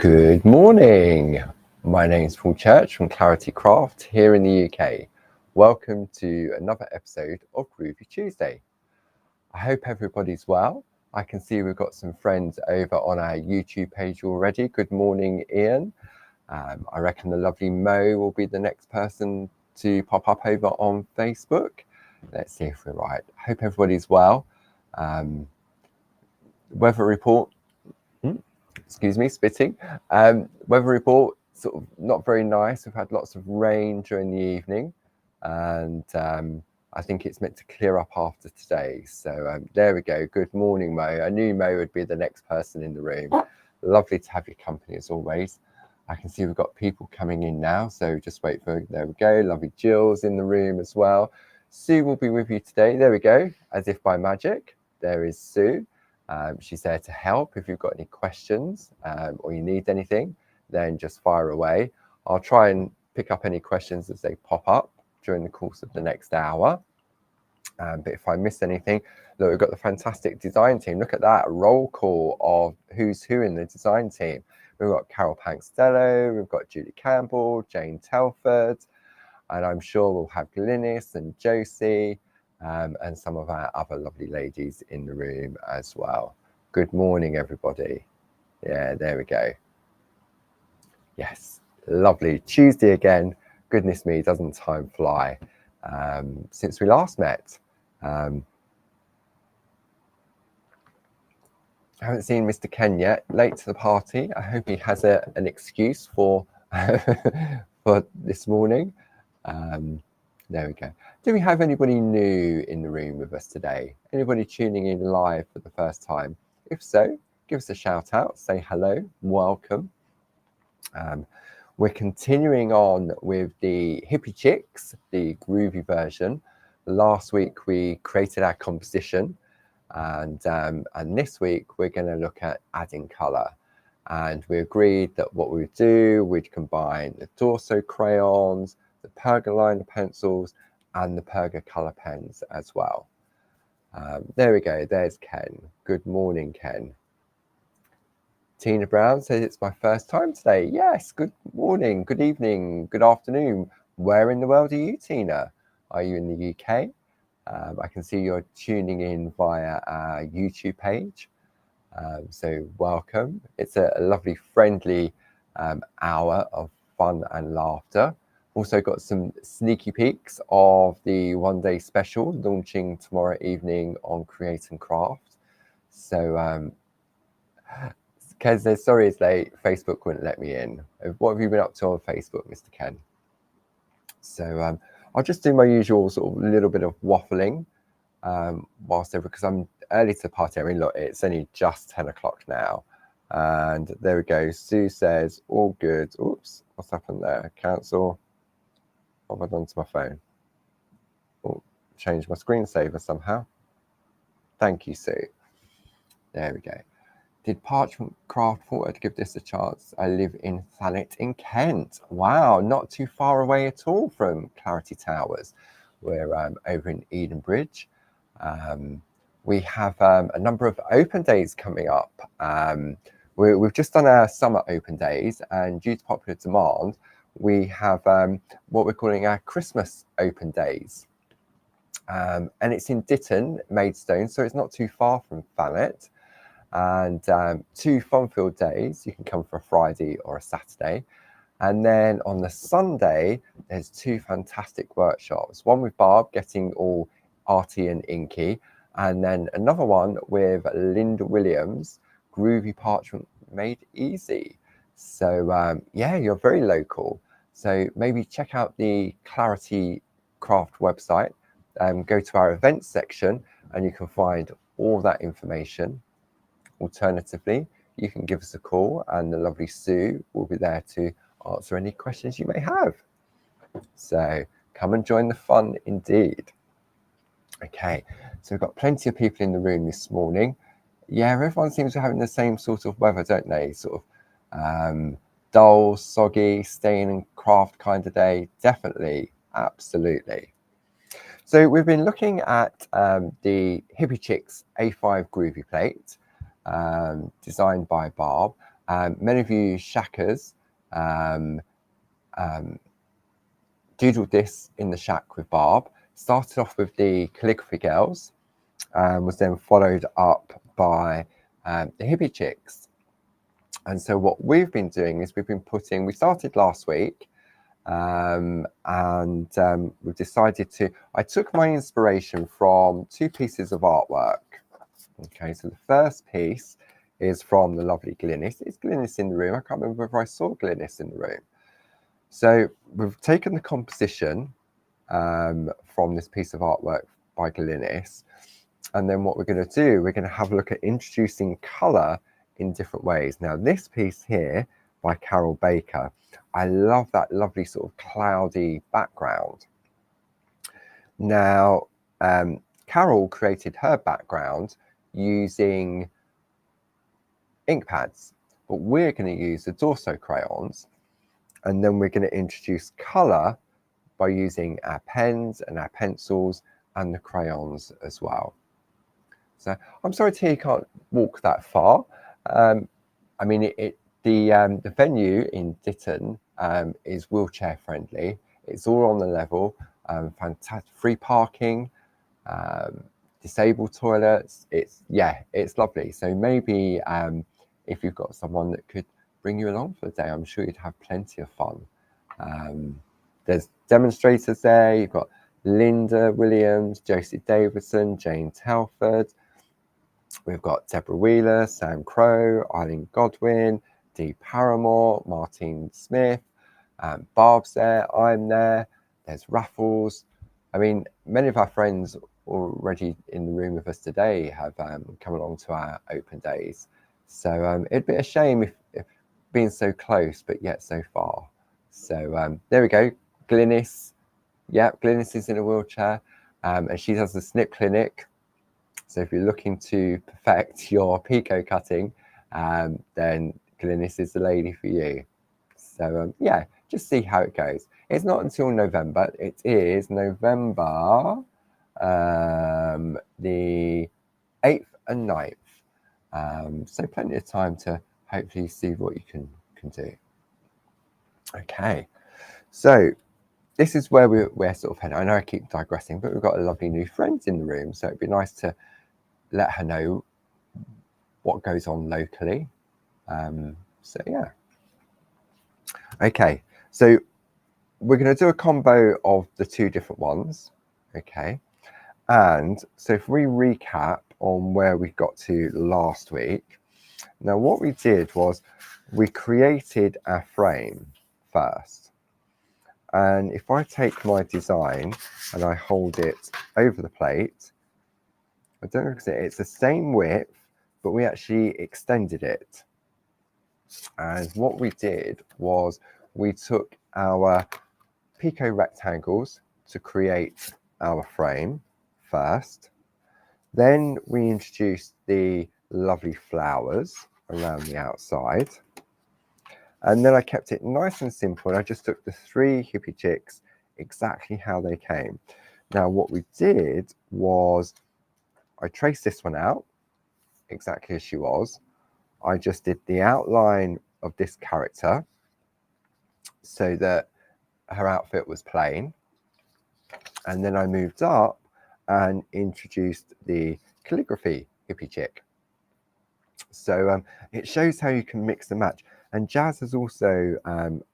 Good morning. My name is Paul Church from Clarity Craft here in the UK. Welcome to another episode of Groovi Tuesday. I hope everybody's well. I can see we've got some friends over on our YouTube page already. Good morning, Ian. I reckon the lovely Mo will be the next person to pop up over on Facebook. Let's see if we're right. I hope everybody's well. Weather report. Excuse me, spitting. Weather report, sort of not very nice. We've had lots of rain during the evening, and I think it's meant to clear up after today. So there we go. Good morning, Mo. I knew Mo would be the next person in the room. Lovely to have your company as always. I can see we've got people coming in now, so just wait for, there we go. Lovely Jill's in the room as well. Sue will be with you today. There we go. As if by magic, there is Sue. She's there to help. If you've got any questions or you need anything, then just fire away. I'll try and pick up any questions as they pop up during the course of the next hour. But if I miss anything, look, we've got the fantastic design team. Look at that, a roll call of who's who in the design team. We've got Carol Pankstello, we've got Julie Campbell, Jane Telford, and I'm sure we'll have Glynis and Josie, and some of our other lovely ladies in the room as well. Good morning, everybody. Yeah, there we go. Yes, lovely. Tuesday again. Goodness me, doesn't time fly since we last met. I haven't seen Mr. Ken yet, late to the party. I hope he has an excuse for, for this morning. There we go. Do we have anybody new in the room with us today? Anybody tuning in live for the first time? If so, give us a shout out, say hello, welcome. We're continuing on with the Hippie Chicks, the groovy version. Last week we created our composition, and this week we're going to look at adding colour. And we agreed that what we would do, we'd combine the Dorso crayons, the Pergaliner pencils, and the Perga colour pens as well. There we go, there's Ken. Good morning, Ken. Tina Brown says it's my first time today. Yes, good morning, good evening, good afternoon. Where in the world are you, Tina? Are you in the UK? I can see you're tuning in via our YouTube page. So welcome. It's a lovely, friendly hour of fun and laughter. Also got some sneaky peeks of the one-day special launching tomorrow evening on Create and Craft. So, Ken says, sorry it's late, Facebook wouldn't let me in. What have you been up to on Facebook, Mr. Ken? So I'll just do my usual sort of little bit of waffling whilst over, because I'm early to the party. I mean, look, it's only just 10 o'clock now. And there we go. Sue says, all good. Oops, what's happened there? Cancel. What have I done to my phone? Oh, changed my screensaver somehow. Thank you, Sue. There we go. Did Parchment Craft thought I'd give this a chance? I live in Thanet in Kent. Wow, not too far away at all from Clarity Towers. We're over in Edenbridge. We have a number of open days coming up. We've just done our summer open days, and due to popular demand, we have what we're calling our Christmas open days. And it's in Ditton, Maidstone, so it's not too far from Thanet. And 2 fun-filled days. You can come for a Friday or a Saturday. And then on the Sunday, there's 2 fantastic workshops. One with Barb, getting all arty and inky. And then another one with Linda Williams, Groovy Parchment Made Easy. So yeah, you're very local. So maybe check out the Clarity Craft website. Go to our events section and you can find all that information. Alternatively, you can give us a call and the lovely Sue will be there to answer any questions you may have. So come and join the fun indeed. Okay, so we've got plenty of people in the room this morning. Yeah, everyone seems to be having the same sort of weather, don't they? Sort of dull, soggy, stay in and craft kind of day. Definitely, absolutely. So we've been looking at the Hippie Chicks A5 Groovy plate, designed by Barb. Many of you SHACers doodled this in the SHAC with Barb. Started off with the calligraphy girls, was then followed up by the hippie chicks. And so what we've been doing is we started last week, and we've decided I took my inspiration from 2 pieces of artwork. Okay, so the first piece is from the lovely Glynis. Is Glynis in the room? I can't remember if I saw Glynis in the room. So we've taken the composition from this piece of artwork by Glynis, and then what we're going to do, we're going to have a look at introducing colour in different ways. Now, this piece here by Carol Baker, I love that lovely sort of cloudy background. Now, Carol created her background using ink pads, but we're going to use the Dorso crayons, and then we're going to introduce colour by using our pens and our pencils and the crayons as well. So I'm sorry to hear you can't walk that far. I mean, the venue in Ditton is wheelchair friendly. It's all on the level, fantastic free parking, disabled toilets. It's lovely. So maybe if you've got someone that could bring you along for the day, I'm sure you'd have plenty of fun. There's demonstrators there. You've got Linda Williams, Josie Davidson, Jane Telford. We've got Deborah Wheeler, Sam Crow, Eileen Godwin, Dee Paramore, Martine Smith, Barb's there, I'm there, there's Raffles. I mean, many of our friends already in the room with us today have come along to our open days. So it'd be a shame if being so close, but yet so far. So there we go, Glynis. Yeah, Glynis is in a wheelchair, and she does the snip clinic. So if you're looking to perfect your Pico cutting, then Glynis is the lady for you. So yeah, just see how it goes. It's not until November. It is November the 8th and 9th. So plenty of time to hopefully see what you can do. Okay, so this is where we're sort of heading. I know I keep digressing, but we've got a lovely new friend in the room, so it'd be nice to let her know what goes on locally. So yeah. Okay, so we're going to do a combo of the 2 different ones. Okay, and so if we recap on where we got to last week, now what we did was we created our frame first. And if I take my design and I hold it over the plate, I don't know if it's the same width, but we actually extended it. And what we did was we took our Pico rectangles to create our frame first. Then we introduced the lovely flowers around the outside. And then I kept it nice and simple. And I just took the 3 hippie chicks exactly how they came. Now, what we did was I traced this one out exactly as she was. I just did the outline of this character so that her outfit was plain. And then I moved up and introduced the calligraphy hippie chick. So it shows how you can mix and match. And Jazz has also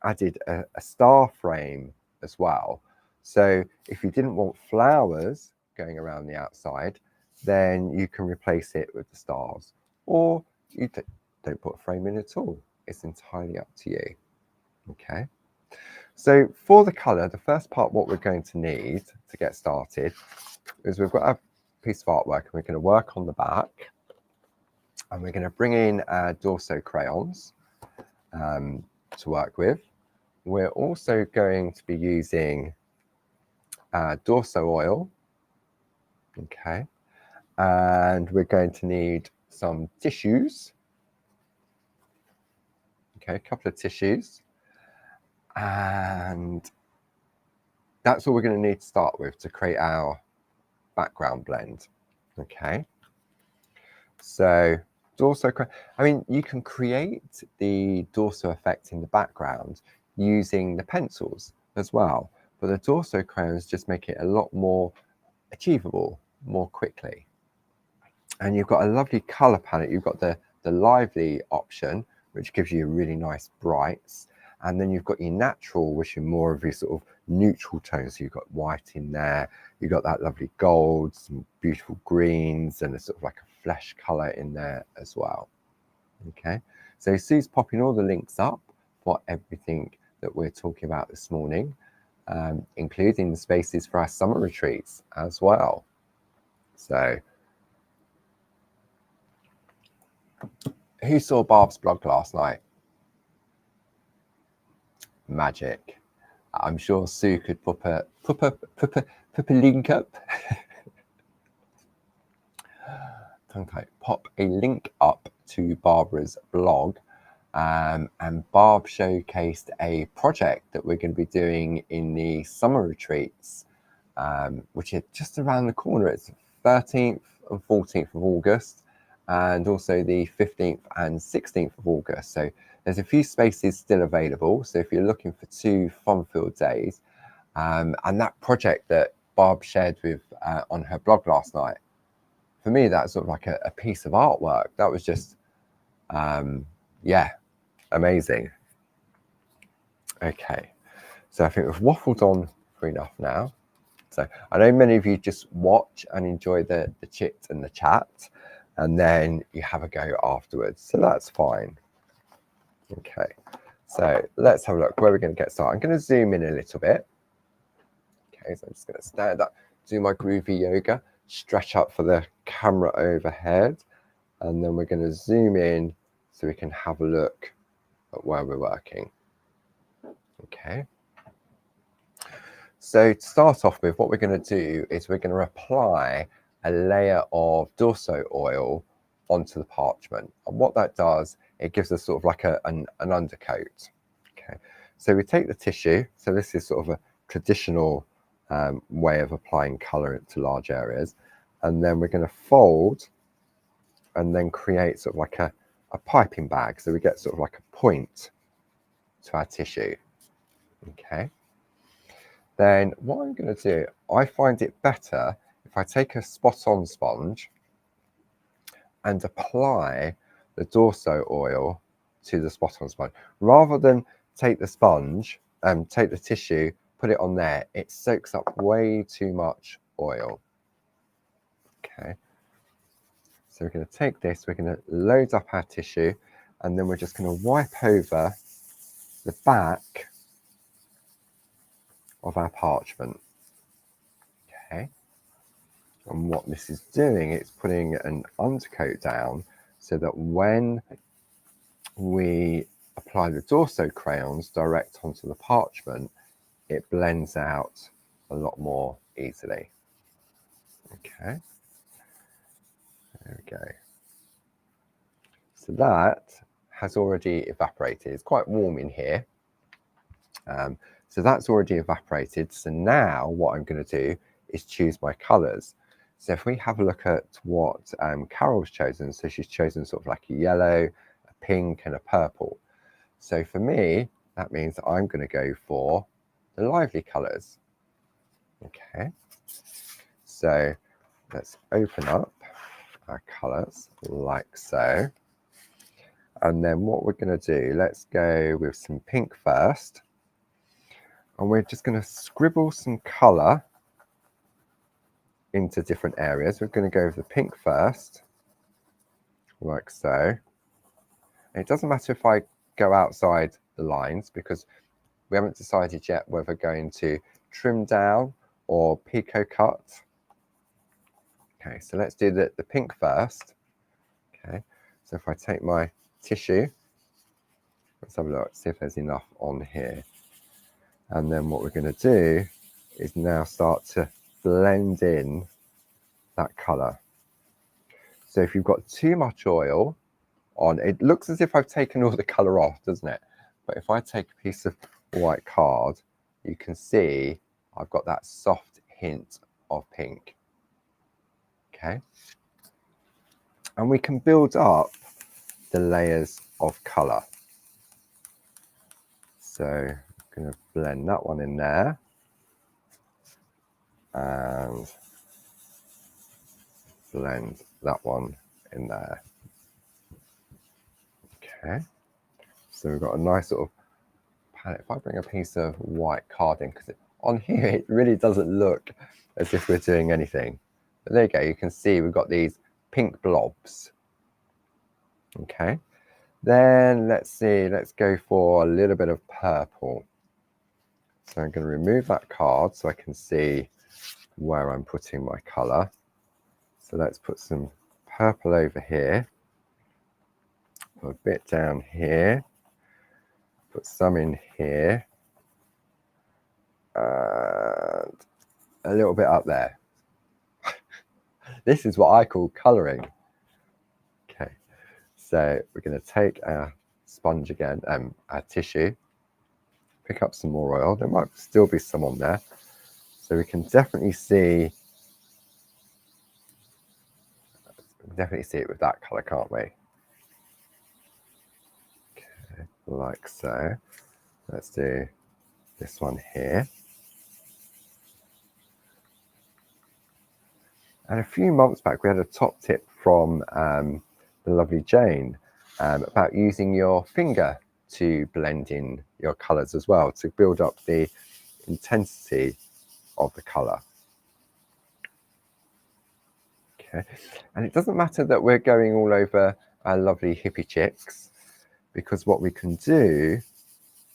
added a star frame as well. So if you didn't want flowers going around the outside, then you can replace it with the stars. Or you don't put a frame in at all. It's entirely up to you. Okay. So for the colour, the first part, what we're going to need to get started is we've got a piece of artwork and we're going to work on the back. And we're going to bring in our Dorso crayons to work with. We're also going to be using Dorso oil. Okay. And we're going to need some tissues. Okay, a couple of tissues. And that's all we're going to need to start with to create our background blend. Okay. So dorso crown. I mean, you can create the dorso effect in the background using the pencils as well, but the dorso crowns just make it a lot more achievable more quickly. And you've got a lovely color palette. You've got the lively option, which gives you really nice brights, and then you've got your natural, which are more of your sort of neutral tones. So you've got white in there, you've got that lovely gold, some beautiful greens, and a sort of like a flesh color in there as well. Okay, so Sue's popping all the links up for everything that we're talking about this morning, including the spaces for our summer retreats as well. So who saw Barb's blog last night? Magic. I'm sure Sue could pop a link up. Pop a link up to Barbara's blog. And Barb showcased a project that we're going to be doing in the summer retreats, which are just around the corner. It's 13th and 14th of August, and also the 15th and 16th of August. So there's a few spaces still available. So if you're looking for 2 fun-filled days, and that project that Barb shared with on her blog last night, for me, that's sort of like a piece of artwork. That was just, yeah, amazing. Okay, so I think we've waffled on for enough now. So I know many of you just watch and enjoy the chit and the chat, and then you have a go afterwards. So that's fine. Okay, so let's have a look where we're going to get started. I'm going to zoom in a little bit. Okay, so I'm just going to stand up, do my groovy yoga, stretch up for the camera overhead, and then we're going to zoom in so we can have a look at where we're working. Okay. So to start off with, what we're going to do is we're going to apply a layer of dorso oil onto the parchment. And what that does, it gives us sort of like an undercoat. Okay. So we take the tissue. So this is sort of a traditional way of applying colour to large areas. And then we're going to fold and then create sort of like a piping bag. So we get sort of like a point to our tissue. Okay. Then what I'm going to do, I find it better if I take a spot-on sponge and apply the dorso oil to the spot-on sponge. Rather than take the sponge and take the tissue, put it on there, it soaks up way too much oil. Okay. So we're going to take this, we're going to load up our tissue, and then we're just going to wipe over the back of our parchment. Okay. And what this is doing, it's putting an undercoat down so that when we apply the dorso crayons direct onto the parchment, it blends out a lot more easily. Okay. There we go. So that has already evaporated. It's quite warm in here. So that's already evaporated. So now what I'm going to do is choose my colours. So if we have a look at what Carol's chosen, so she's chosen sort of like a yellow, a pink and a purple. So for me, that means that I'm going to go for the lively colours. Okay. So let's open up our colours like so. And then what we're going to do, let's go with some pink first. And we're just going to scribble some colour into different areas. We're going to go with the pink first, like so. And it doesn't matter if I go outside the lines because we haven't decided yet whether we're going to trim down or picot cut. Okay, so let's do the pink first. Okay, so if I take my tissue, let's have a look, see if there's enough on here. And then what we're going to do is now start to blend in that colour. So if you've got too much oil on, it looks as if I've taken all the colour off, doesn't it? But if I take a piece of white card, you can see I've got that soft hint of pink. Okay. And we can build up the layers of colour. So I'm going to blend that one in there and blend that one in there. Okay, so we've got a nice sort of palette. If I bring a piece of white card in, because on here it really doesn't look as if we're doing anything. But there you go, you can see we've got these pink blobs. Okay, then let's see, let's go for a little bit of purple. So I'm going to remove that card so I can see where I'm putting my colour. So let's put some purple over here, put a bit down here, put some in here, and a little bit up there. This is what I call colouring. Okay, so we're going to take our sponge again, our tissue, pick up some more oil. There might still be some on there. So we can definitely see it with that colour, can't we? Okay, like so. Let's do this one here. And a few months back, we had a top tip from the lovely Jane about using your finger to blend in your colours as well, to build up the intensity of the colour. Okay, and it doesn't matter that we're going all over our lovely hippie chicks, because what we can do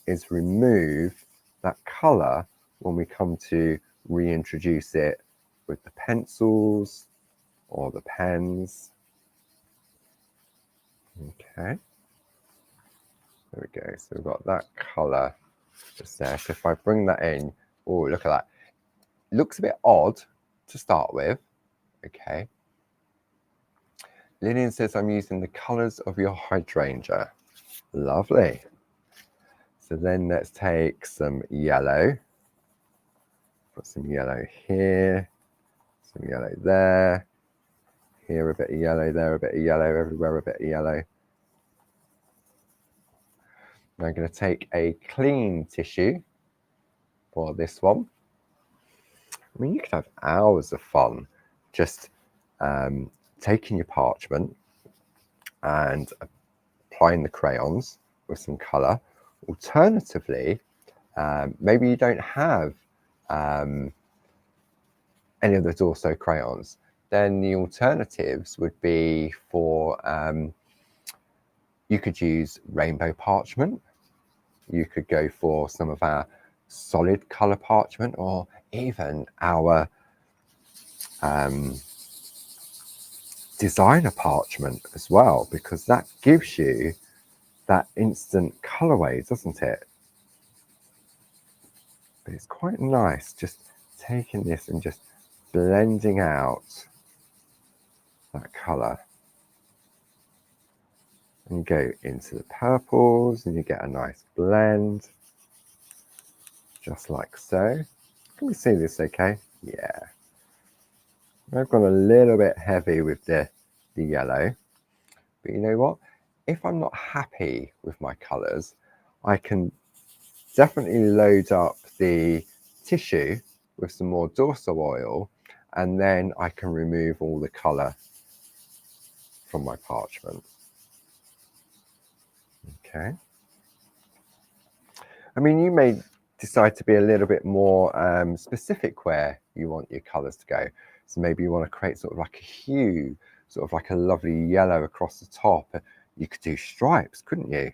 is remove that colour when we come to reintroduce it with the pencils or the pens. Okay, there we go. So we've got that colour just there. So if I bring that in, oh, look at that. It looks a bit odd to start with. Okay. Lillian says I'm using the colours of your hydrangea. Lovely. So then let's take some yellow. Put some yellow here, some yellow there. Here a bit of yellow, there a bit of yellow, everywhere a bit of yellow. Now I'm going to take a clean tissue for this one. I mean, you could have hours of fun just taking your parchment and applying the crayons with some colour. Alternatively, maybe you don't have any of the Dorso crayons. Then the alternatives would be for, you could use rainbow parchment. You could go for some of our solid colour parchment, or even our designer parchment as well, because that gives you that instant colourway, doesn't it? But it's quite nice just taking this and just blending out that colour. And you go into the purples and you get a nice blend, just like so. Can we see this okay? Yeah. I've gone a little bit heavy with the yellow, but you know what? If I'm not happy with my colours, I can definitely load up the tissue with some more Dorso oil, and then I can remove all the colour from my parchment. Okay. I mean, you may decide to be a little bit more specific where you want your colours to go. So maybe you want to create sort of like a hue, sort of like a lovely yellow across the top. You could do stripes, couldn't you?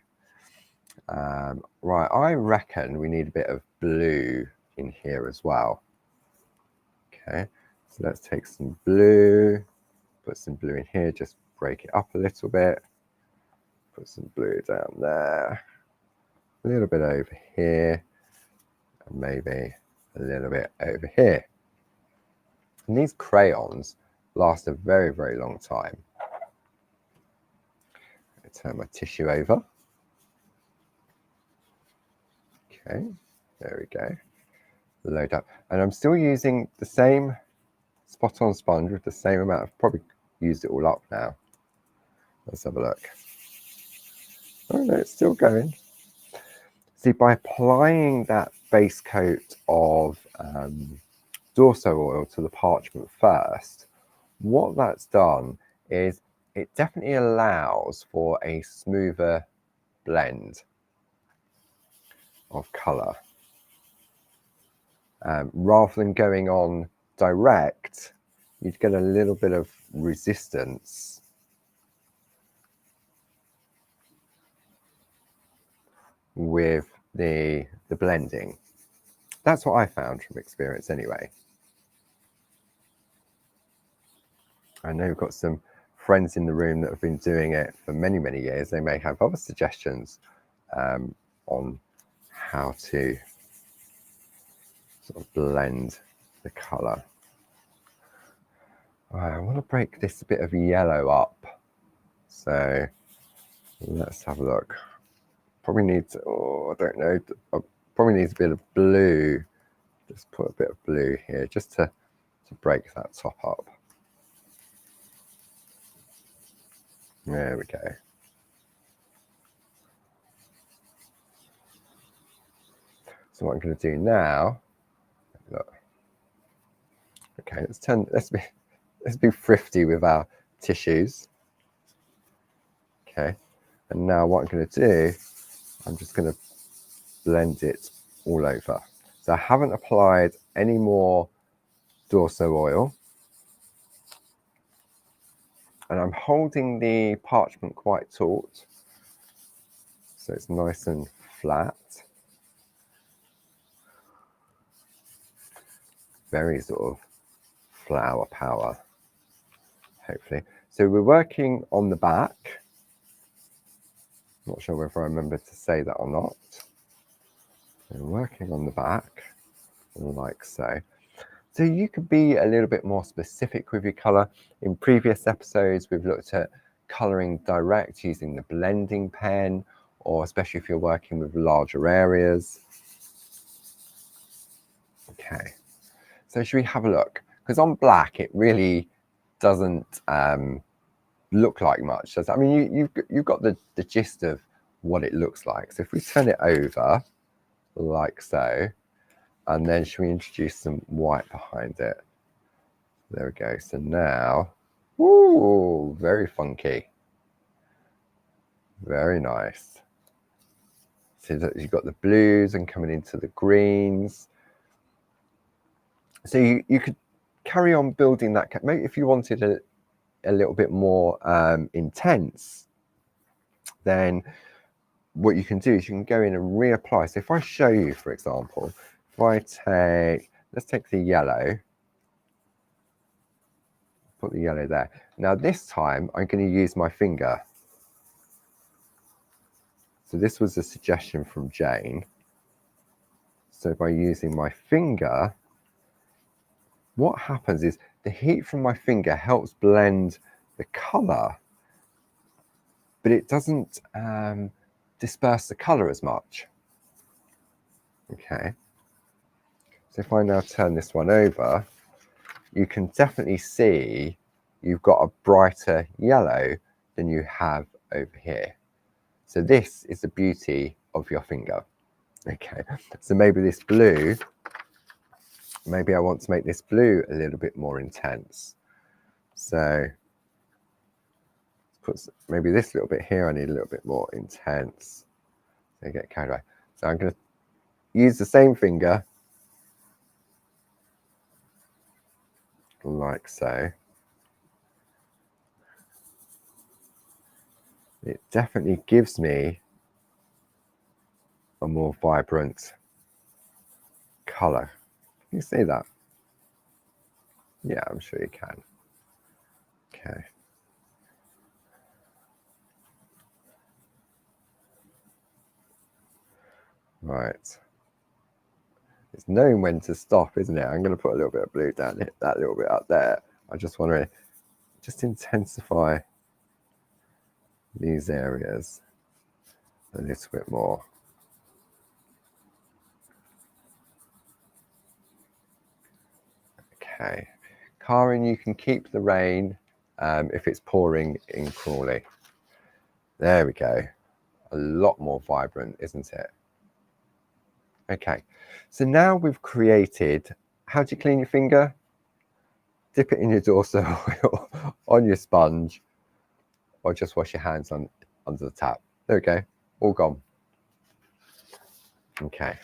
Right, I reckon we need a bit of blue in here as well. Okay, so let's take some blue, put some blue in here, just break it up a little bit. Put some blue down there, a little bit over here, and maybe a little bit over here. And these crayons last a very, very long time. I turn my tissue over. Okay, there we go. Load up. And I'm still using the same spot-on sponge with the same amount. I've probably used it all up now. Let's have a look. Oh no, it's still going. See, by applying that base coat of dorso oil to the parchment first, what that's done is it definitely allows for a smoother blend of colour. Rather than going on direct, you'd get a little bit of resistance with the blending. That's what I found from experience anyway. I know we've got some friends in the room that have been doing it for many, many years. They may have other suggestions on how to sort of blend the colour. Right, I want to break this bit of yellow up. So let's have a look. Probably needs, oh, I don't know, probably needs a bit of blue. Just put a bit of blue here just to break that top up. There we go. So what I'm going to do now, look. Okay, let's be thrifty with our tissues. Okay, and now what I'm going to do, I'm just going to blend it all over. So I haven't applied any more dorso oil, and I'm holding the parchment quite taut, so it's nice and flat. Very sort of flower power, hopefully. So we're working on the back. Not sure whether I remember to say that or not. We're working on the back, like so. So you could be a little bit more specific with your colour. In previous episodes, we've looked at colouring direct using the blending pen, or especially if you're working with larger areas. Okay, so should we have a look? Because on black, it really doesn't look like much. I mean, you've got the gist of what it looks like. So if we turn it over, like so, and then should we introduce some white behind it? There we go. So now, ooh, very funky. Very nice. So that you've got the blues and coming into the greens. So you could carry on building that. Maybe if you wanted a little bit more intense, then what you can do is you can go in and reapply. So if I show you, for example, if I take, let's take the yellow, put the yellow there. Now this time I'm going to use my finger. So this was a suggestion from Jane. So by using my finger, what happens is the heat from my finger helps blend the colour, but it doesn't disperse the colour as much. Okay. So if I now turn this one over, you can definitely see you've got a brighter yellow than you have over here. So this is the beauty of your finger. Okay, so maybe this blue, maybe I want to make this blue a little bit more intense. So put maybe this little bit here, I need a little bit more intense. So I get carried away. So I'm going to use the same finger, like so. It definitely gives me a more vibrant color. Can you see that? Yeah, I'm sure you can. Okay. Right. It's knowing when to stop, isn't it? I'm going to put a little bit of blue down, hit that little bit up there. I just want to just intensify these areas a little bit more. Okay. Karen, you can keep the rain if it's pouring in Crawley. There we go. a lot more vibrant, isn't it? Okay, so now we've created, how do you clean your finger? Dip it in your Dorso oil on your sponge, or just wash your hands under the tap. There we go, all gone. Okay,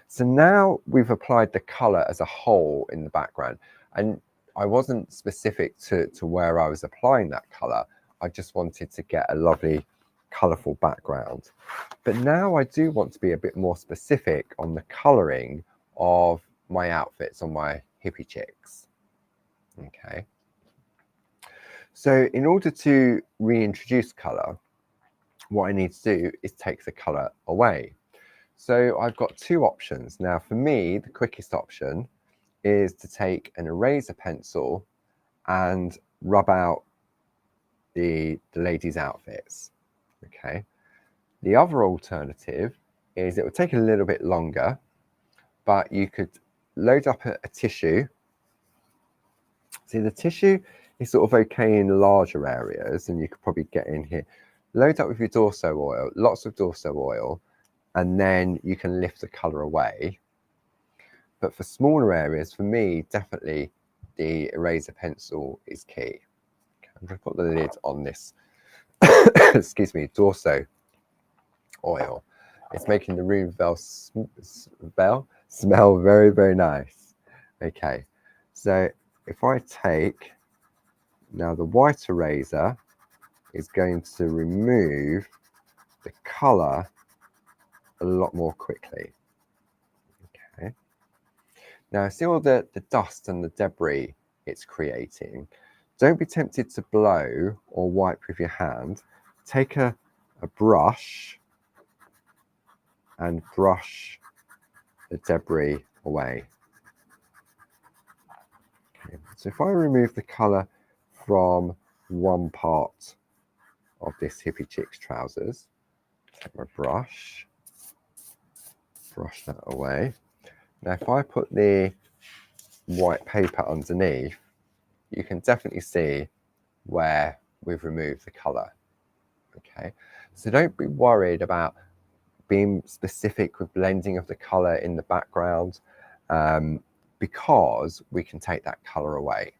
so now we've applied the color as a whole in the background, and I wasn't specific to where I was applying that color. I just wanted to get a lovely colorful background. But now I do want to be a bit more specific on the coloring of my outfits on my hippie chicks. Okay. So in order to reintroduce color, what I need to do is take the color away. So I've got two options. Now for me, the quickest option is to take an eraser pencil and rub out the ladies' outfits. Okay. The other alternative is it will take a little bit longer, but you could load up a tissue. See, the tissue is sort of okay in larger areas, and you could probably get in here. Load up with your Dorso oil, lots of Dorso oil, and then you can lift the color away. But for smaller areas, for me, definitely the eraser pencil is key. Okay, I'm going to put the lid on this, excuse me, Dorso oil. It's making the room smell very, very nice. Okay, so if I take, now the white eraser is going to remove the color a lot more quickly. Okay, now see all the dust and the debris it's creating. Don't be tempted to blow or wipe with your hand. Take a brush and brush the debris away. Okay. So if I remove the color from one part of this hippie chick's trousers, take my brush, brush that away. Now if I put the white paper underneath, you can definitely see where we've removed the color. Okay, so don't be worried about being specific with blending of the color in the background, because we can take that color away.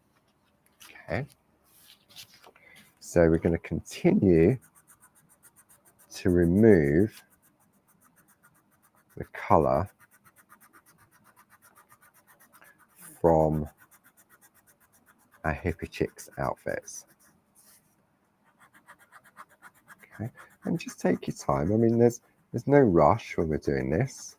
Okay, so we're going to continue to remove the color from our hippie chicks outfits. Okay, and just take your time. I mean, there's no rush when we're doing this.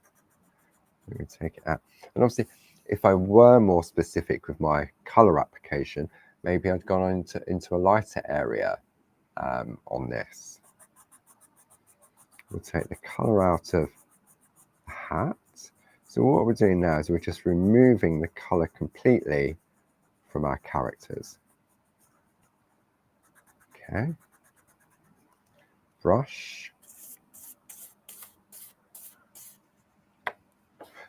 We're going to take it out, and obviously if I were more specific with my color application, maybe I'd gone into a lighter area on this. We'll take the color out of the hat. So what we're doing now is we're just removing the color completely from our characters. Okay, brush.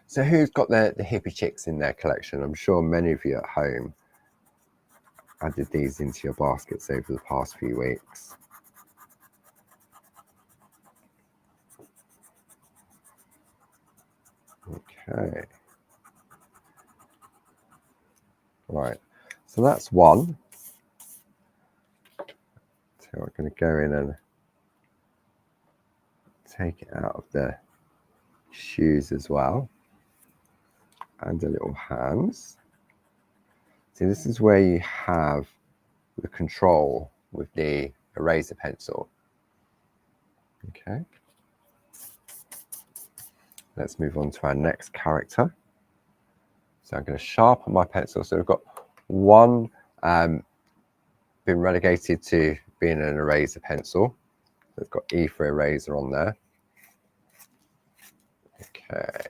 So who's got the hippie chicks in their collection? I'm sure many of you at home added these into your baskets over the past few weeks. Okay. Right, so that's one. So we're going to go in and take it out of the shoes as well, and the little hands. See, this is where you have the control with the eraser pencil. Okay, let's move on to our next character. So I'm going to sharpen my pencil. So we've got one been relegated to being an eraser pencil. So it's got E for eraser on there. Okay,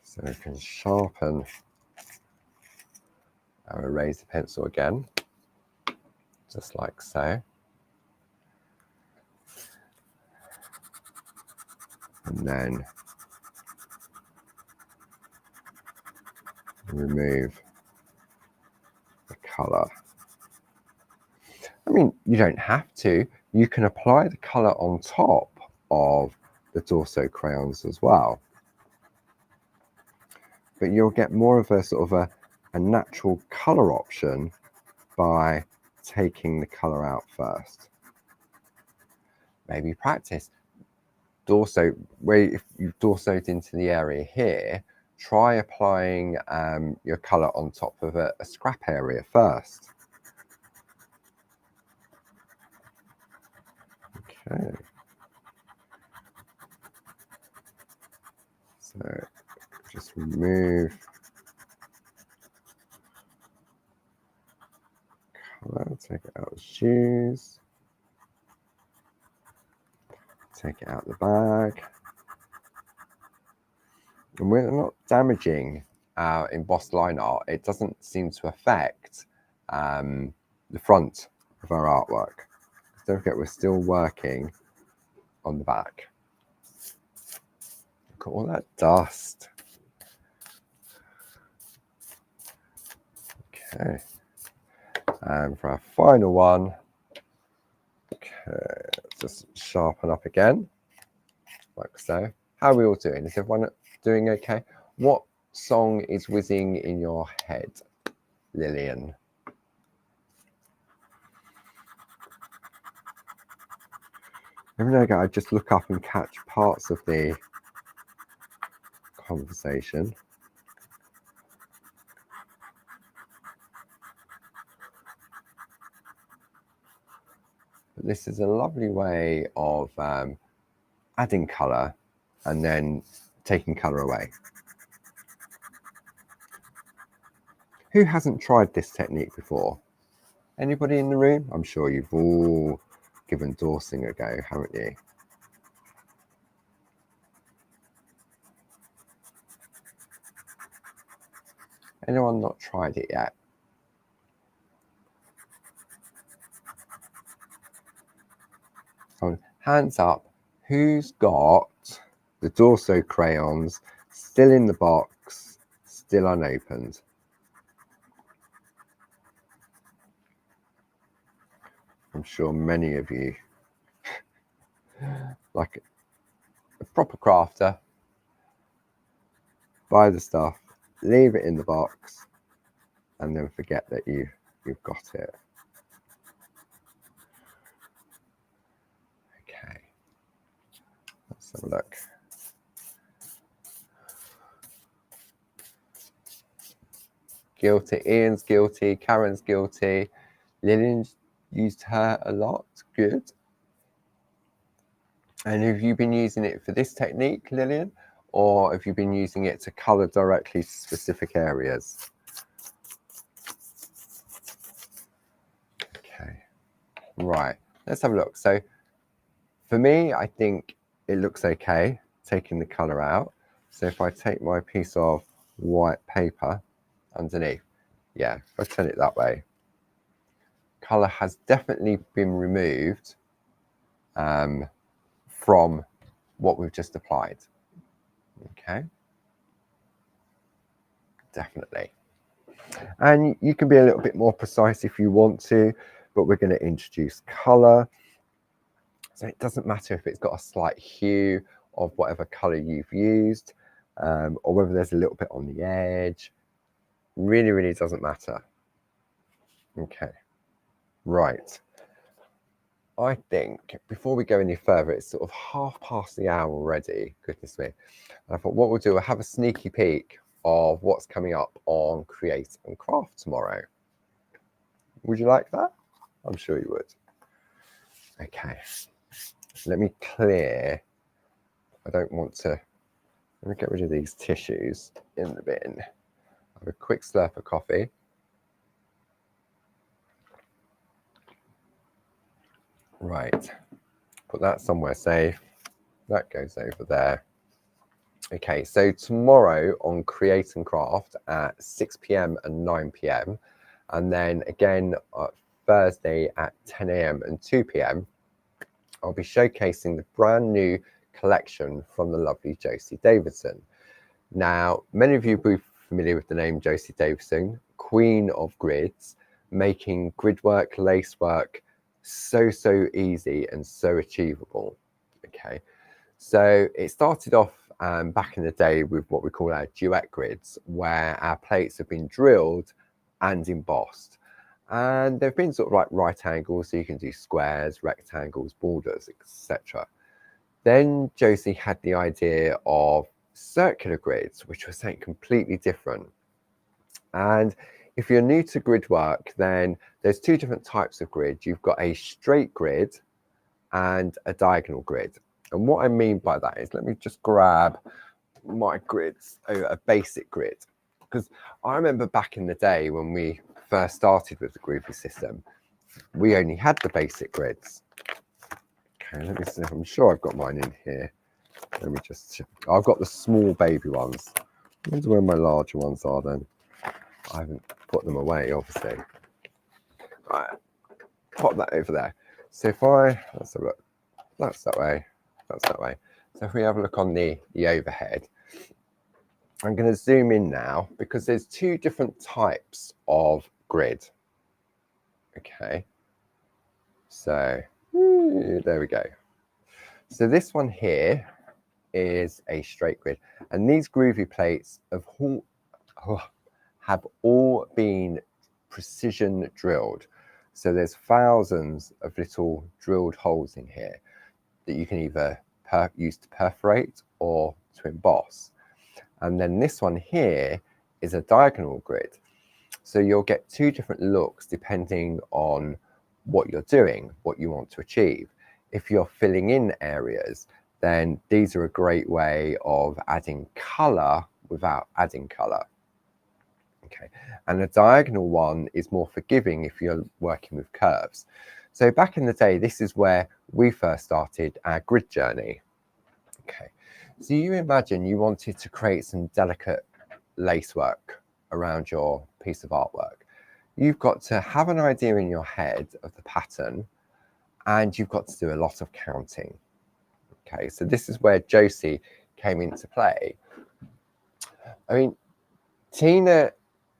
so we can sharpen our eraser pencil again, just like so. And then remove the color. I mean you don't have to. You can apply the colour on top of the Dorso crayons as well. But you'll get more of a sort of a natural colour option by taking the colour out first. Maybe practice dorso, where if you've dorsoed into the area here, try applying your colour on top of a scrap area first. Okay. So just remove colour, take it out of the shoes, take it out of the bag. And we're not damaging our embossed line art. It doesn't seem to affect the front of our artwork. Don't forget, we're still working on the back. Look at all that dust. Okay. And for our final one, okay, let's just sharpen up again, like so. How are we all doing? Is everyone doing okay? What song is whizzing in your head, Lillian? Every now and again, I just look up and catch parts of the conversation. But this is a lovely way of adding colour and then taking colour away. Who hasn't tried this technique before? Anybody in the room? I'm sure you've all given dorsing a go, haven't you? Anyone not tried it yet? Hands up, who's got the Dorso crayons still in the box, still unopened? I'm sure many of you, like a proper crafter, buy the stuff, leave it in the box, and then forget that you've got it. Okay, let's have a look. Guilty, Ian's guilty, Karen's guilty, Lillian's used her a lot, good. And have you been using it for this technique, Lillian? Or have you been using it to colour directly specific areas? Okay, right, let's have a look. So for me, I think it looks okay, taking the colour out. So if I take my piece of white paper underneath, yeah, if I turn it that way, colour has definitely been removed from what we've just applied. Okay, definitely. And you can be a little bit more precise if you want to, but we're going to introduce colour. So it doesn't matter if it's got a slight hue of whatever colour you've used, or whether there's a little bit on the edge. Really, really doesn't matter. Okay, right. I think before we go any further, it's sort of 1/2 the hour already, goodness me. And I thought what we'll do, we'll have a sneaky peek of what's coming up on Create and Craft tomorrow. Would you like that? I'm sure you would. Okay, let me clear. I don't want to, let me get rid of these tissues in the bin. Have a quick slurp of coffee. Right, put that somewhere safe. That goes over there. Okay, so tomorrow on Create and Craft at 6 p.m. and 9 p.m. and then again Thursday at 10 a.m. and 2 p.m. I'll be showcasing the brand new collection from the lovely Josie Davidson. Now, many of you will be familiar with the name Josie Davidson, Queen of Grids, making grid work, lace work, so easy and so achievable. Okay, so it started off back in the day with what we call our duet grids, where our plates have been drilled and embossed, and they've been sort of like right angles, so you can do squares, rectangles, borders, etc. Then Josie had the idea of circular grids, which was something completely different. And if you're new to grid work, then there's two different types of grid. You've got a straight grid and a diagonal grid. And what I mean by that is, let me just grab my grids, a basic grid. Because I remember back in the day when we first started with the Groovi system, we only had the basic grids. Okay, let me see. I'm sure I've got mine in here. Let me just, I've got the small baby ones. I wonder where my larger ones are then. I haven't put them away, obviously. Right, pop that over there. So if I, let's have a look. That's that way, that's that way. So if we have a look on the overhead, I'm going to zoom in now because there's two different types of grid. Okay, so there we go. So this one here is a straight grid, and these Groovi plates have all been precision drilled. So there's thousands of little drilled holes in here that you can either use to perforate or to emboss. And then this one here is a diagonal grid. So you'll get two different looks depending on what you're doing, what you want to achieve. If you're filling in areas, then these are a great way of adding color without adding color. Okay, and a diagonal one is more forgiving if you're working with curves. So back in the day, this is where we first started our grid journey. Okay, so you imagine you wanted to create some delicate lace work around your piece of artwork. You've got to have an idea in your head of the pattern, and you've got to do a lot of counting. Okay, so this is where Josie came into play. I mean, Tina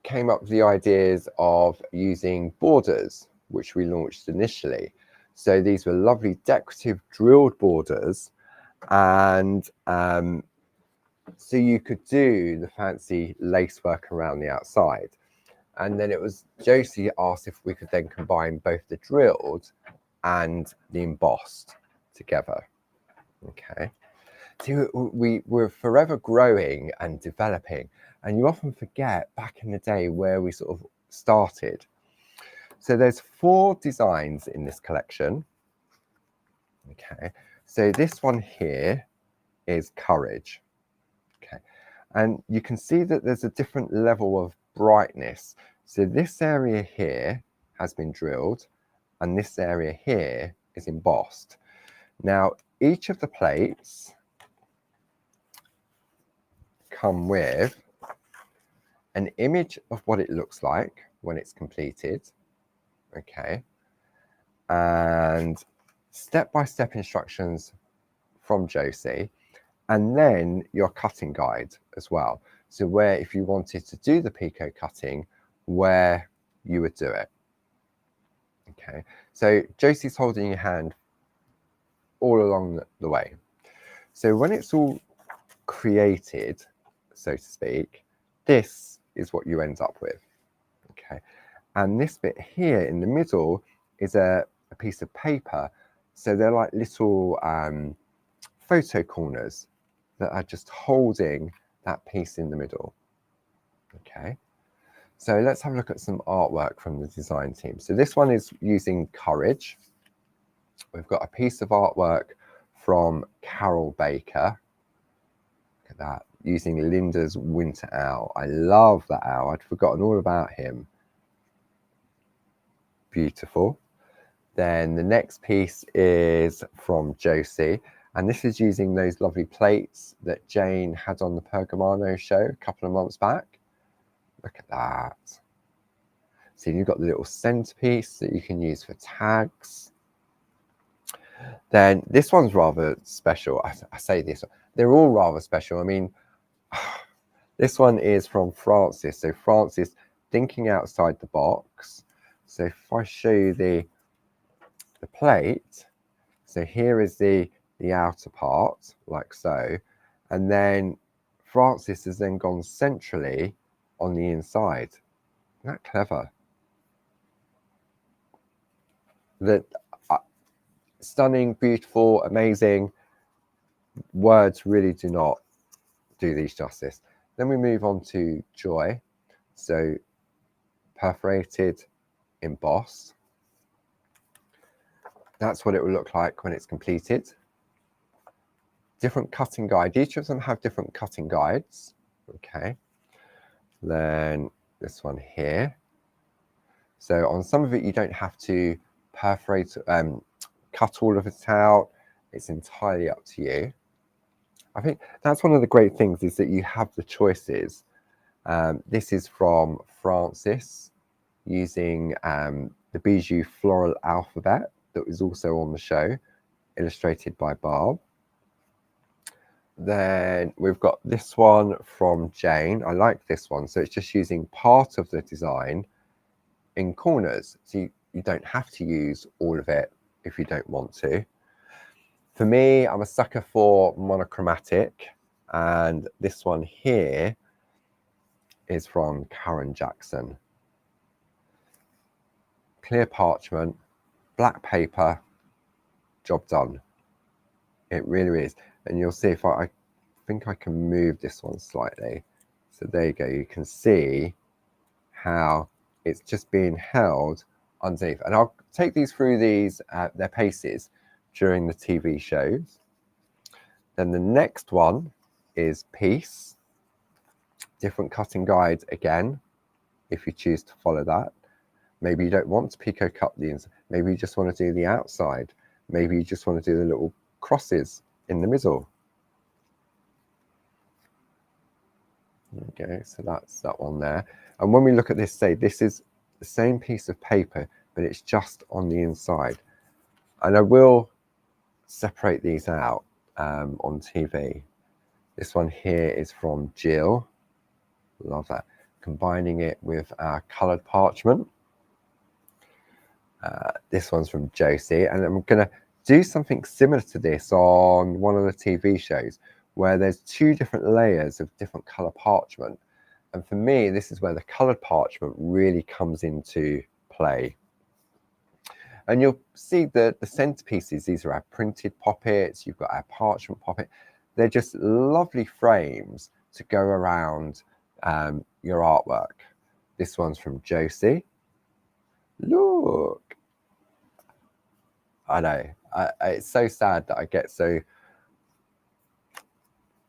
came up with the ideas of using borders, which we launched initially. So these were lovely decorative drilled borders, and so you could do the fancy lace work around the outside. And then it was Josie asked if we could then combine both the drilled and the embossed together. Okay, so we were forever growing and developing, and you often forget back in the day where we sort of started. So there's 4 designs in this collection. Okay, so this one here is Courage. Okay, and you can see that there's a different level of brightness. So this area here has been drilled, and this area here is embossed. Now, each of the plates come with an image of what it looks like when it's completed, okay, and step-by-step instructions from Josie, and then your cutting guide as well. So where, if you wanted to do the picot cutting, where you would do it. Okay, so Josie's holding your hand all along the way. So when it's all created, so to speak, this is what you end up with. Okay, and this bit here in the middle is a piece of paper. So they're like little photo corners that are just holding that piece in the middle. Okay, so let's have a look at some artwork from the design team. So this one is using Courage. We've got a piece of artwork from Carol Baker. Look at that, using Linda's Winter Owl. I love that owl. I'd forgotten all about him. Beautiful. Then the next piece is from Josie, and this is using those lovely plates that Jane had on the Pergamano show a couple of months back. Look at that. So you've got the little centerpiece that you can use for tags. Then this one's rather special. I say this, they're all rather special. I mean, this one is from Francis. So Francis thinking outside the box. So if I show you the the plate. So here is the outer part, like so, and then Francis has then gone centrally on the inside. Isn't that clever? That stunning, beautiful, amazing. Words really do not do these justice. Then we move on to Joy. So perforated, embossed. That's what it will look like when it's completed. Different cutting guide. Each of them have different cutting guides. Okay. Then this one here. So on some of it, you don't have to perforate, cut all of it out. It's entirely up to you. I think that's one of the great things, is that you have the choices. This is from Francis, using the Bijou Floral Alphabet that was also on the show, illustrated by Barb. Then we've got this one from Jane. I like this one. So it's just using part of the design in corners. So you don't have to use all of it if you don't want to. For me, I'm a sucker for monochromatic. And this one here is from Karen Jackson. Clear parchment, black paper, job done. It really is. And you'll see, if I think I can move this one slightly. So there you go. You can see how it's just being held underneath. And I'll take these through their paces during the TV shows. Then the next one is Peace. Different cutting guide again, if you choose to follow that. Maybe you don't want to picot cut the inside. Maybe you just want to do the outside. Maybe you just want to do the little crosses in the middle. Okay, so that's that one there. And when we look at this, say this is the same piece of paper, but it's just on the inside. And I will separate these out on TV. This one here is from Jill. Love that. Combining it with our coloured parchment. This one's from Josie, and I'm going to do something similar to this on one of the TV shows, where there's two different layers of different colour parchment. And for me, this is where the coloured parchment really comes into play. And you'll see that the centerpieces, these are our printed poppets, you've got our parchment poppet. They're just lovely frames to go around your artwork. This one's from Josie. Look. I know. It's so sad that I get so...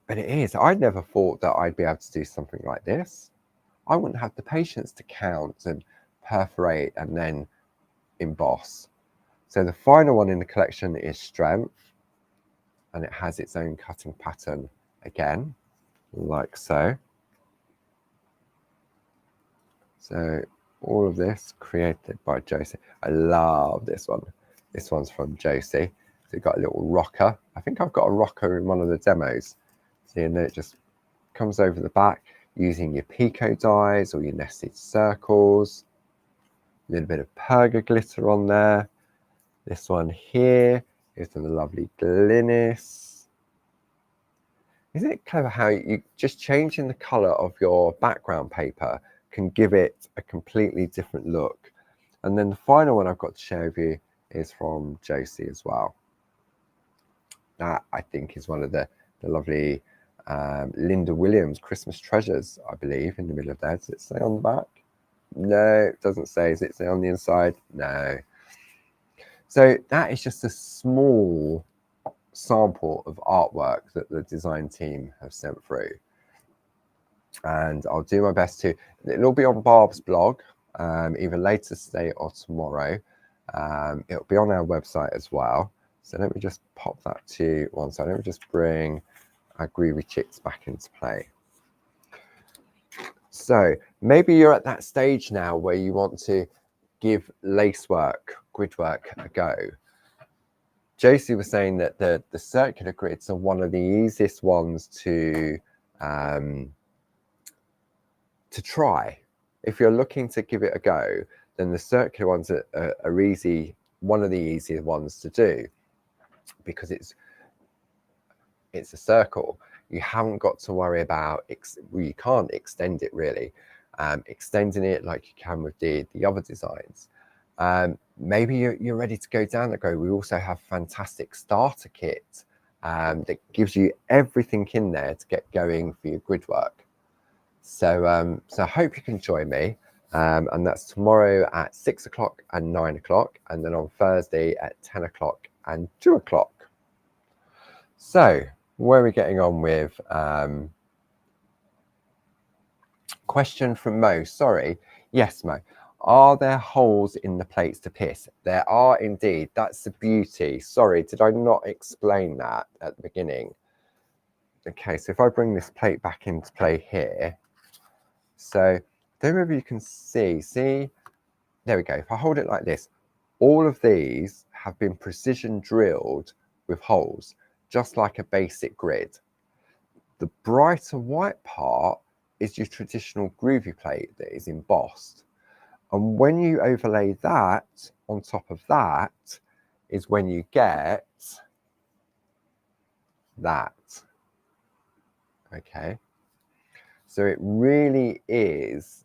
But it is. I never thought that I'd be able to do something like this. I wouldn't have the patience to count and perforate and then emboss. So the final one in the collection is Strength. And it has its own cutting pattern again, like so. So all of this created by Josie. I love this one. This one's from Josie. So you've got a little rocker. I think I've got a rocker in one of the demos. So you know, it just comes over the back using your Pico dies or your nested circles. A little bit of Perga glitter on there. This one here is the lovely Glynis. Isn't it clever how you just changing the colour of your background paper can give it a completely different look? And then the final one I've got to share with you is from Josie as well. That I think is one of the lovely Linda Williams Christmas treasures, I believe, in the middle of there. Does it say on the back? No, it doesn't say. Does it say on the inside? No. So that is just a small sample of artwork that the design team have sent through. And I'll do my best to, it'll be on Barb's blog, either later today or tomorrow. It'll be on our website as well. So let me just pop that to one side. Let me just bring our Groovi Chicks back into play. So maybe you're at that stage now where you want to give lace work, grid work a go. Josie was saying that the circular grids are one of the easiest ones to try. If you're looking to give it a go, then the circular ones are easy one of the easier ones to do because it's a circle. You haven't got to worry about, well, you can't extend it really, extending it like you can with the other designs. Maybe you're ready to go down that road. We also have fantastic starter kit that gives you everything in there to get going for your grid work. So I hope you can join me, and that's tomorrow at 6 o'clock and 9 o'clock, and then on Thursday at 10 o'clock and 2 o'clock. So where are we getting on with? Question from Mo. Sorry. Yes, Mo. Are there holes in the plates to piss? There are indeed. That's the beauty. Sorry, did I not explain that at the beginning? Okay, so if I bring this plate back into play here, so don't know if you can see, there we go. If I hold it like this, all of these have been precision drilled with holes, just like a basic grid. The brighter white part is your traditional Groovi plate that is embossed. And when you overlay that on top of that is when you get that. Okay. So it really is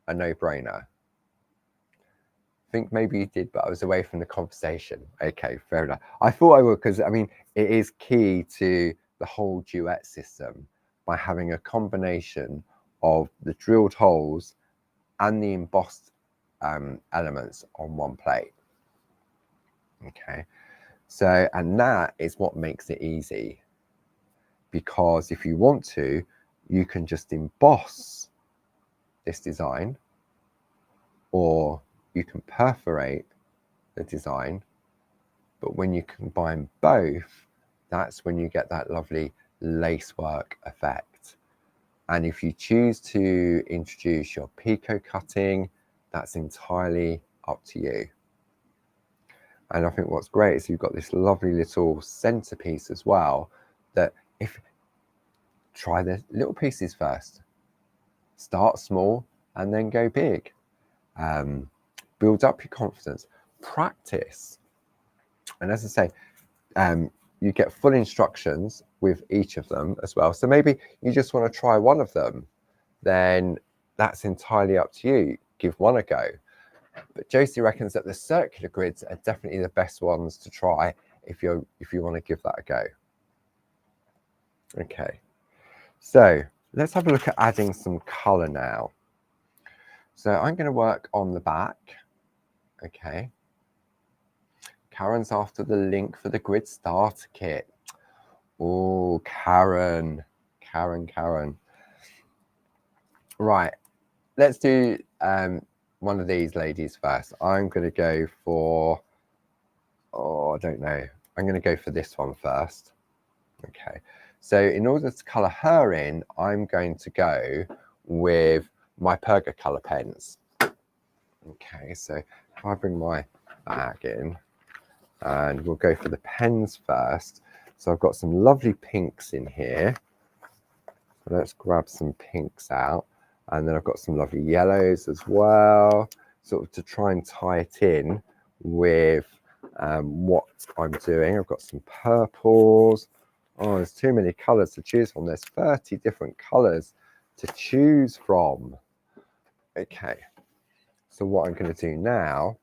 a no-brainer. I think maybe you did, but I was away from the conversation. Okay, fair enough. I thought I would, because I mean, it is key to the whole duet system by having a combination of the drilled holes and the embossed elements on one plate. Okay, so, and that is what makes it easy, because if you want to, you can just emboss this design, or you can perforate the design. But when you combine both, that's when you get that lovely lacework effect. And if you choose to introduce your picot cutting, that's entirely up to you. And I think what's great is you've got this lovely little centerpiece as well, that if try the little pieces first, start small and then go big. Build up your confidence, practice. And as I say, you get full instructions with each of them as well. So maybe you just want to try one of them, then that's entirely up to you. Give one a go. But Josie reckons that the circular grids are definitely the best ones to try if you want to give that a go. Okay, so let's have a look at adding some color now. So I'm going to work on the back. Okay. Karen's after the link for the grid starter kit. Oh, Karen. Right, let's do one of these ladies first. I'm going to go for, oh, I don't know. I'm going to go for this one first. Okay, so in order to color her in, I'm going to go with my Perga color pens. Okay, so if I bring my bag in, and we'll go for the pens first. So I've got some lovely pinks in here. Let's grab some pinks out. And then I've got some lovely yellows as well, sort of to try and tie it in with what I'm doing. I've got some purples. Oh, there's too many colors to choose from. There's 30 different colors to choose from. Okay, so what I'm going to do now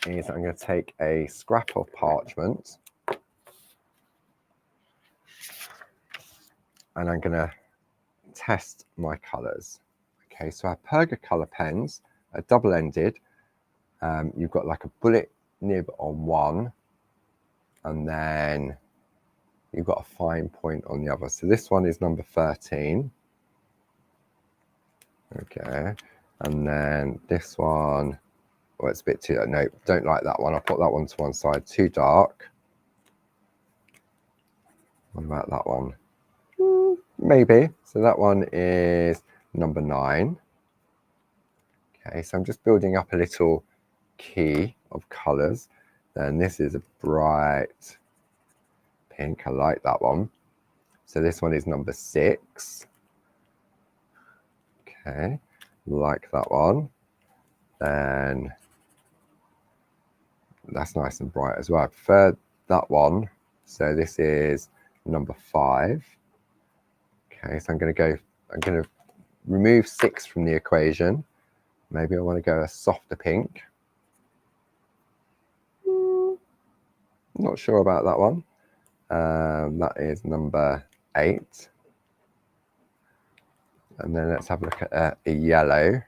is I'm going to take a scrap of parchment and I'm going to test my colors. Okay, so our Perga color pens are double-ended. You've got like a bullet nib on one, and then you've got a fine point on the other. So this one is number 13. Okay, and then this one, well, it's a bit too, no, don't like that one. I'll put that one to one side, too dark. What about that one? Maybe. So that one is number 9. Okay, so I'm just building up a little key of colors. Then this is a bright pink. I like that one. So this one is number 6. Okay, like that one. Then That's nice and bright as well. I prefer that one. So this is number 5. Okay, so I'm going to remove 6 from the equation. Maybe I want to go a softer pink. Not sure about that one. That is number 8. And then let's have a look at a yellow.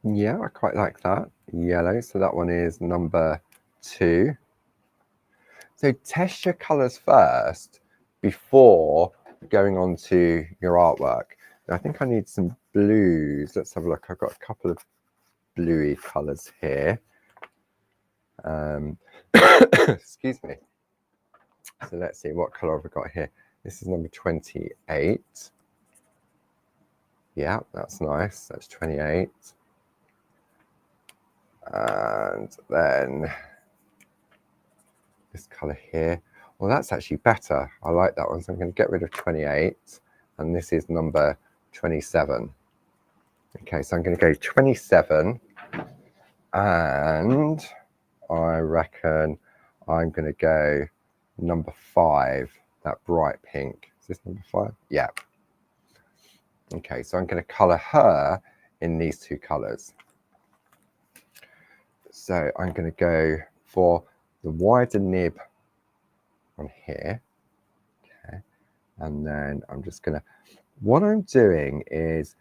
Yeah, I quite like that. Yellow, so that one is number 2. So test your colours first before going on to your artwork. Now, I think I need some blues. Let's have a look. I've got a couple of bluey colours here. Excuse me. So let's see, what colour have I got here? This is number 28. Yeah, that's nice. That's 28. And then this colour here. Well, that's actually better. I like that one. So I'm going to get rid of 28. And this is number 27. Okay, so I'm going to go 27. And I reckon I'm going to go number 5, that bright pink. Is this number 5? Yeah. Okay, so I'm going to colour her in these 2 colours. So I'm going to go for the wider nib on here. Okay, and then I'm just going to, what I'm doing is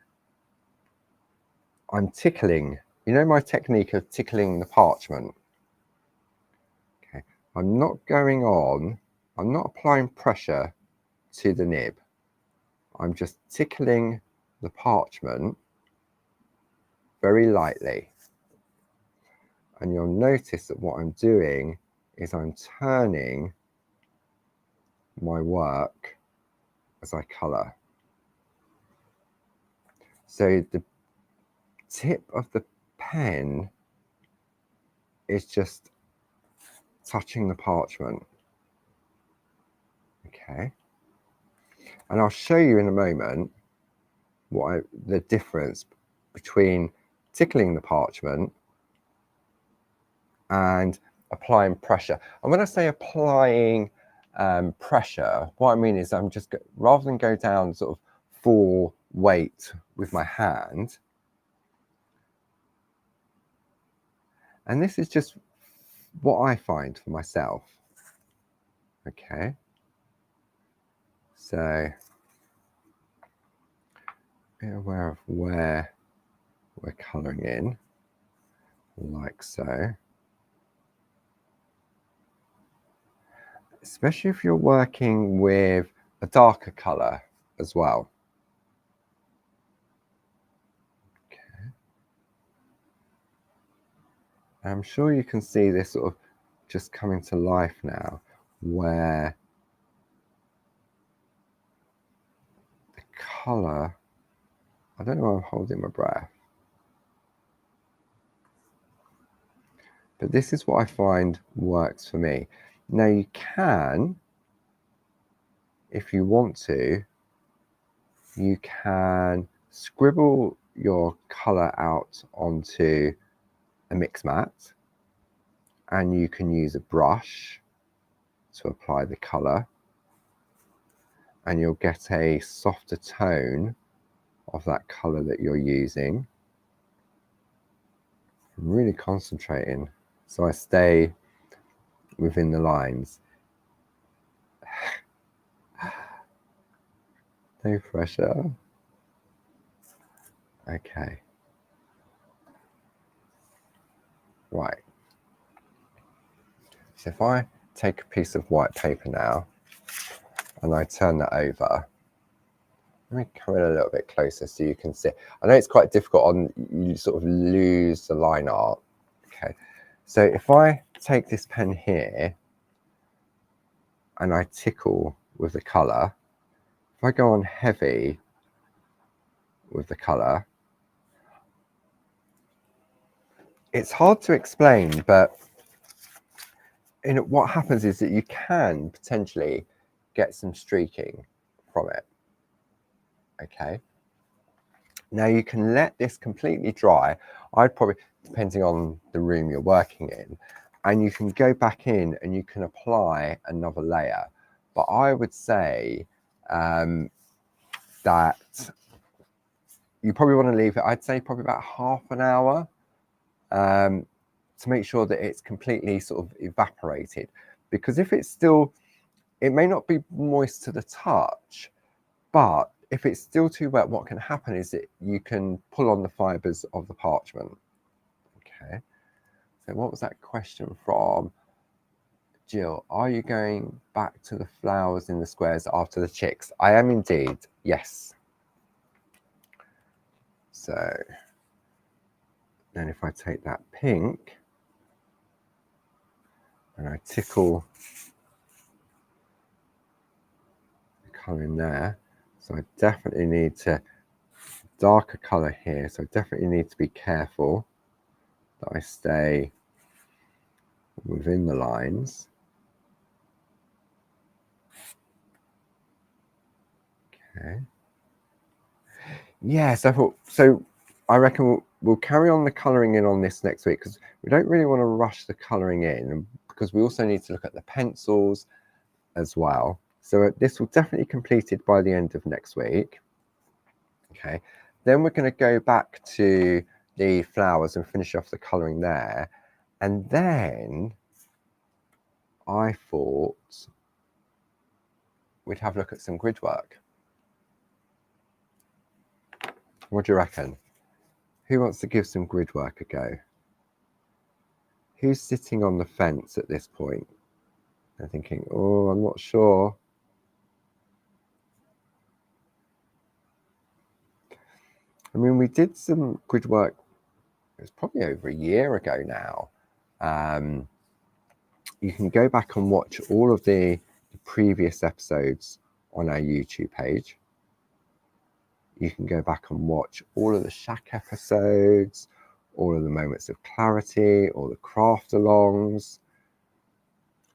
I'm tickling, you know my technique of tickling the parchment? Okay, I'm not applying pressure to the nib. I'm just tickling the parchment very lightly. And you'll notice that what I'm doing is I'm turning my work as I colour. So the tip of the pen is just touching the parchment. Okay. And I'll show you in a moment the difference between tickling the parchment and applying pressure. And when I say applying pressure, what I mean is I'm just, rather than go down sort of full weight with my hand, and this is just what I find for myself. Okay, so be aware of where we're colouring in, like so. Especially if you're working with a darker colour as well. Okay. I'm sure you can see this sort of just coming to life now, where the colour, I don't know why I'm holding my breath, but this is what I find works for me. Now you can, if you want to, you can scribble your colour out onto a mix mat, and you can use a brush to apply the colour, and you'll get a softer tone of that colour that you're using. I'm really concentrating so I stay within the lines. No pressure. Okay. Right. So if I take a piece of white paper now and I turn that over, let me come in a little bit closer so you can see. I know it's quite difficult you sort of lose the line art. Okay. So if I take this pen here and I tickle with the colour, if I go on heavy with the colour, it's hard to explain, but what happens is that you can potentially get some streaking from it. Okay. Now you can let this completely dry. I'd probably, depending on the room you're working in, and you can go back in and you can apply another layer. But I would say that you probably want to leave it, I'd say probably about half an hour to make sure that it's completely sort of evaporated. Because if it's still, it may not be moist to the touch, but if it's still too wet, what can happen is that you can pull on the fibers of the parchment. Okay, so what was that question from Jill? Are you going back to the flowers in the squares after the chicks? I am indeed, yes. So then if I take that pink and I tickle the colour in there, so I definitely need to darker colour here, so I definitely need to be careful that I stay within the lines. Okay. Yeah, so I reckon we'll carry on the colouring in on this next week, because we don't really want to rush the colouring in, because we also need to look at the pencils as well. So this will definitely be completed by the end of next week. Okay, then we're going to go back to the flowers and finish off the colouring there. And then I thought we'd have a look at some grid work. What do you reckon? Who wants to give some grid work a go? Who's sitting on the fence at this point? They're thinking, oh, I'm not sure. I mean, we did some grid work, it was probably over a year ago now. You can go back and watch all of the previous episodes on our YouTube page. You can go back and watch all of the SHAC episodes, all of the moments of clarity, all the craft alongs.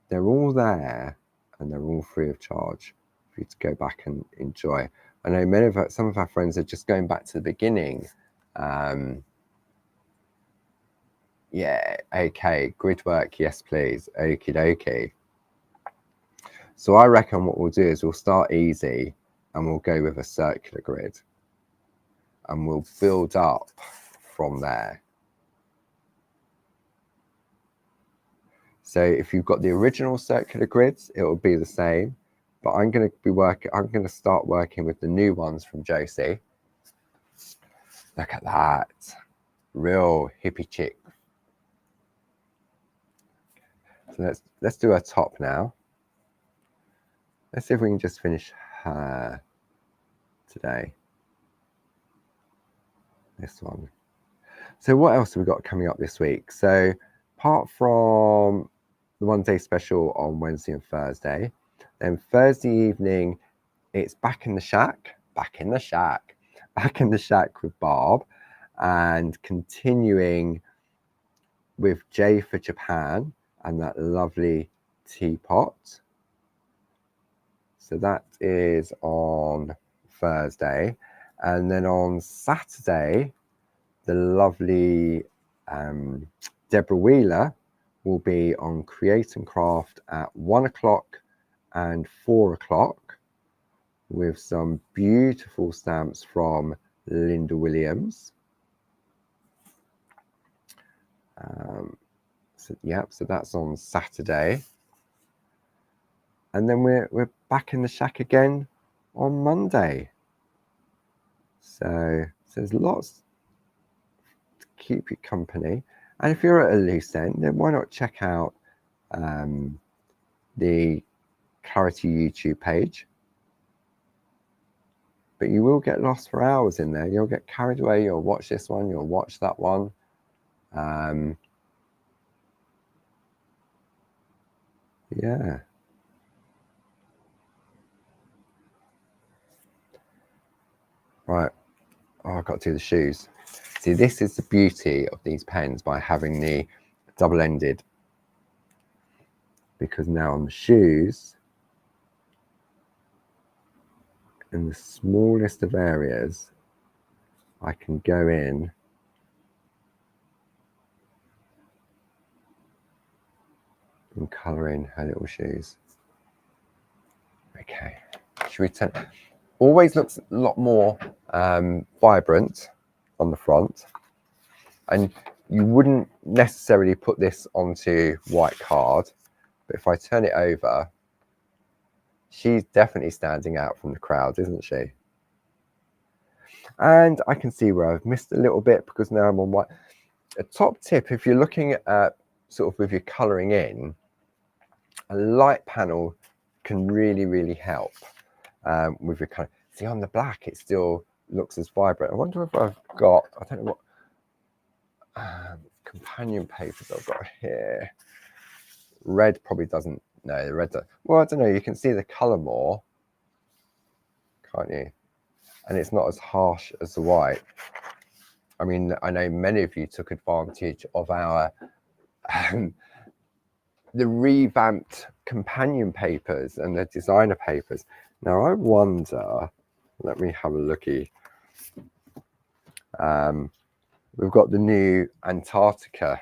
They're all there and they're all free of charge for you to go back and enjoy. I know some of our friends are just going back to the beginning. Yeah, okay, grid work, yes please, okie dokie. So I reckon what we'll do is we'll start easy and we'll go with a circular grid and we'll build up from there. So if you've got the original circular grids, it will be the same, but I'm going to start working with the new ones from Josie. Look at that, real hippie chick. So let's do her top now. Let's see if we can just finish her today. This one. So what else have we got coming up this week? So apart from the one day special on Wednesday and Thursday, then Thursday evening, it's back in the shack with Barb, and continuing with Jay for Japan and that lovely teapot. So that is on Thursday. And then on Saturday, the lovely Deborah Wheeler will be on Create and Craft at 1 o'clock and 4 o'clock with some beautiful stamps from Linda Williams. So that's on Saturday. And then we're back in the shack again on Monday. So there's lots to keep you company. And if you're at a loose end, then why not check out the Clarity YouTube page. But you will get lost for hours in there. You'll get carried away. You'll watch this one. You'll watch that one. Yeah. Right. Oh, I've got to do the shoes. See, this is the beauty of these pens by having the double-ended. Because now on the shoes, in the smallest of areas, I can go in and colour in her little shoes. Okay, should we turn? Always looks a lot more vibrant on the front, and you wouldn't necessarily put this onto white card, but if I turn it over, she's definitely standing out from the crowd, isn't she? And I can see where I've missed a little bit because now I'm on white. A top tip, if you're looking at sort of with your colouring in, a light panel can really help with your colour. See, on the black, it still looks as vibrant. I wonder if I've got, I don't know what companion papers I've got here. Red probably doesn't, no, the red, well, I don't know, you can see the colour more, can't you? And it's not as harsh as the white. I mean, I know many of you took advantage of our the revamped companion papers and the designer papers. Now I wonder, let me have a looky. We've got the new Antarctica,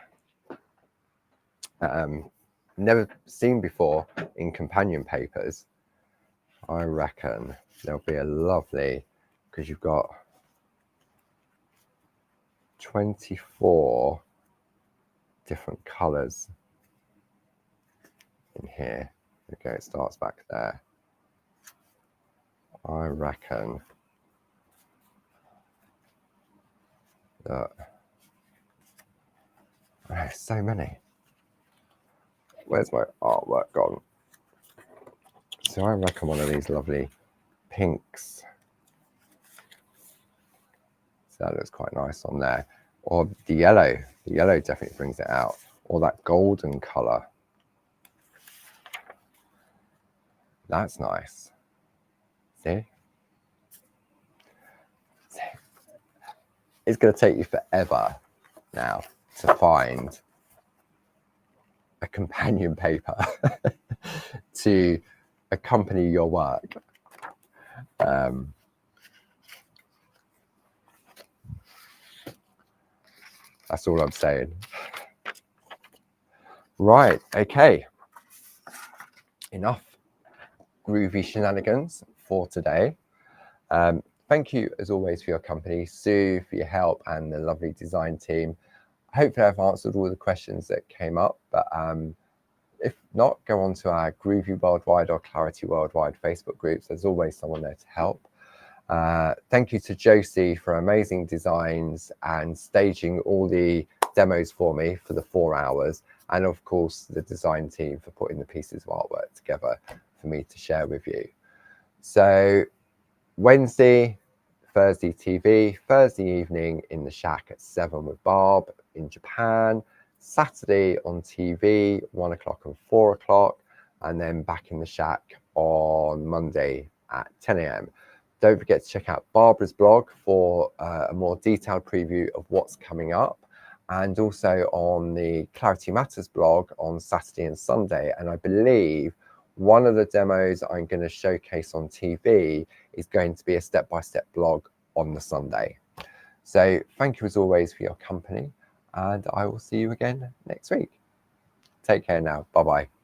never seen before in companion papers. I reckon there'll be a lovely, because you've got 24 different colors in here. Okay, it starts back there. I reckon that so many. Where's my artwork gone? So I reckon one of these lovely pinks. So that looks quite nice on there. Or the yellow. The yellow definitely brings it out. Or that golden colour. That's nice. See? It's going to take you forever now to find a companion paper to accompany your work. That's all I'm saying. Right, okay. Enough groovy shenanigans for today. Thank you, as always, for your company, Sue, for your help, and the lovely design team. Hopefully I've answered all the questions that came up, but if not, go on to our Groovi Worldwide or Clarity Worldwide Facebook groups. There's always someone there to help. Thank you to Josie for amazing designs and staging all the demos for me for the 4 hours. And of course, the design team for putting the pieces of artwork together for me to share with you. So Wednesday, Thursday TV, Thursday evening in the SHAC at 7 with Barb in Japan, Saturday on TV, 1 o'clock and 4 o'clock, and then back in the SHAC on Monday at 10 a.m. Don't forget to check out Barbara's blog for a more detailed preview of what's coming up, and also on the Clarity Matters blog on Saturday and Sunday. And I believe one of the demos I'm going to showcase on TV is going to be a step-by-step blog on the Sunday. So thank you as always for your company, and I will see you again next week. Take care now. Bye-bye.